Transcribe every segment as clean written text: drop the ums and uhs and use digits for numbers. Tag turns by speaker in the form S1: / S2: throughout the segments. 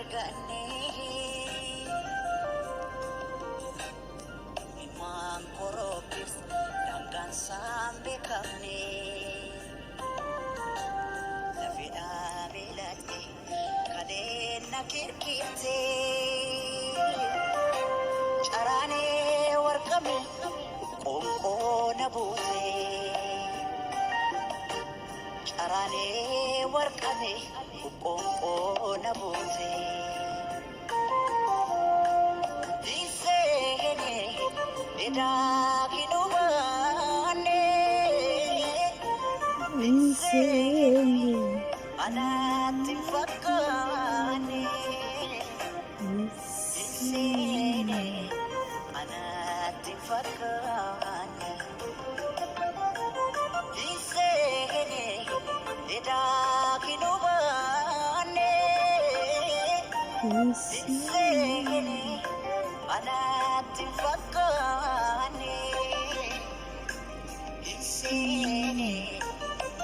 S1: arganne imaan koroobis dangaan saambe qabne lafidhaa beeladhe kadeen na kirkirte caraanee warqame qoonqoo na buute caraanee warqame qoonqoo na buute dhiiseene edaaginu baane dhiiseene anaatti fakkaane dhiiseene anaatti fakkaane dhiiseene edaaginu baane dhiiseene anaatti fakkaane dhiiseene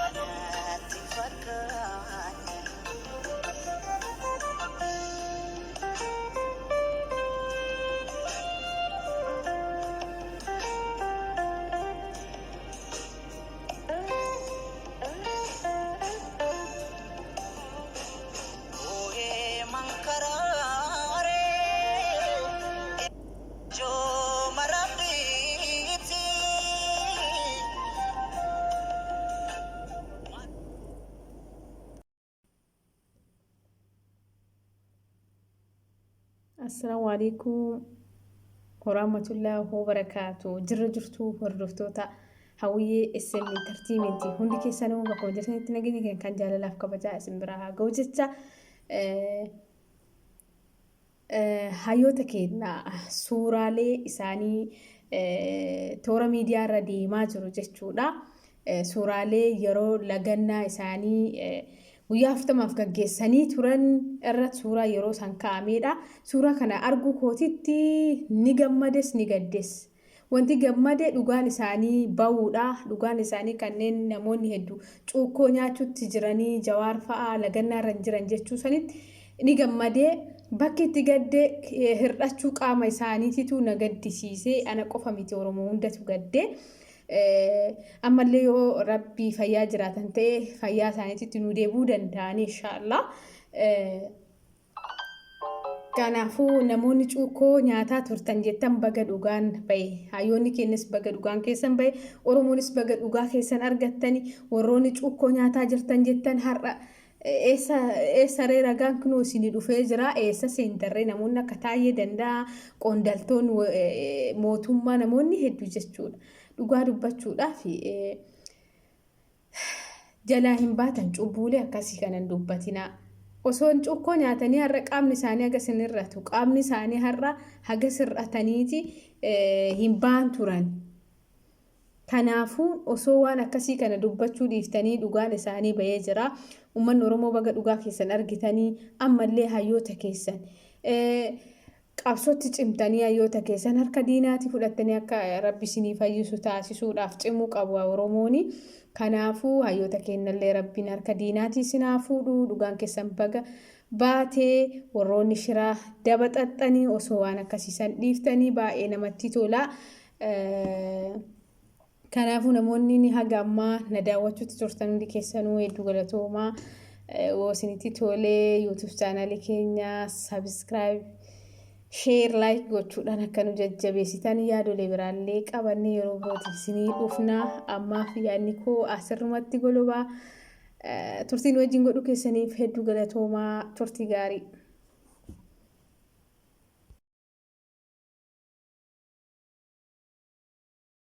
S1: anaatti fakkaane.
S2: Assalamu alaikum warahmatullahi wabarakatuh. Jirra jirtu hordoftoota hawwiyyee SN Entertainment hundi keessanuu bakka hojjetanitti nageenya kan jaalalaaf kabajaa isin biraa haa ga'u jecha hayyoota keenya suuraalee isaanii toora miidiyaa irra deemaa jiru jechuudha. Suuraalee yeroo lagannaa isaanii guyyaa 40 gaggeessanii turan irratti suuraa yeroo san kaa'amedha. Suuraa kana arguu kootitti ni gammades ni gaddes. Wanti gammade dhugaan isaanii ba'uudha. Dhugaan isaanii kanneen namoonni hedduu cuukkoo nyaachuutti jiranii Jawaar fa'aa lagannaa irra jiran jechuu sanitti ni gammade. Bakki itti gadde hirdhachuu qaama isaaniititu na gaddisiise. Ana qofa miti Oromoo hundatu gadde. Ammallee yoo Rabbii fayyaa jiraatan ta'e fayyaa isaaniitti nu deebuu danda'an inshallah. Kanaafuu namoonni cuukkoo nyaataa turtan jettan baga dhugaan bahe. Hayyoonni keenyas baga dhugaan keessan bahe. Oromoonis baga dhugaa keessan argattani. Warroonni cuukkoo nyaataa jirtan jettan har'a eessa ragaan kunoo isinii dhufee jira. Eessa seentarree namoonni akka taa'ee danda'a. Qondaaltoon mootummaa namoonni hedduu jechuudha. Dhugaa dubbachuudhaaf jalaa hin baatan cubbuulee akkasii kanan dubbatinaa. Osoon cuukkoo nyaatanii har'a qaamni isaanii haga sirratu qaamni isaanii har'a haga sirrataniiti hin baan turan. Kanaafuu osoo waan akkasii kana dubbachuu dhiiftanii dhugaan isaanii bahee jira. Uummanni Oromoo baga dhugaa keessan argitanii ammallee hayyoota keessan qabsootti cimtanii hayyoota keessan harka diinaatti fudhattanii akka Rabbi isinii fayyisu taasisuudhaaf cimuu qabu Oromooni. Kanaafuu hayyoota keenyallee Rabbiin harka diinaatti isinaa fuudhu dhugaan keessan baga baatee warroonni shiraa daba xaxxanii osoo waan akkasiisan dhiiftanii baay'ee namatti tola. Kanaafuu namoonni haga ammaa na daawwachuutti turtan hundi keessanuu hedduu galatoomaa. Isinitti tolee YouTube chaanalii keenya subscribe share like gochuudhaan akka nu jajjabeessitan yaadolee biraallee qabannee yeroo birootiif isinii dhufna. Ammaaf yaadni koo asirrumatti golobaa turtiin wajjin godhu keessaniif hedduu galatoomaa turtii gaarii.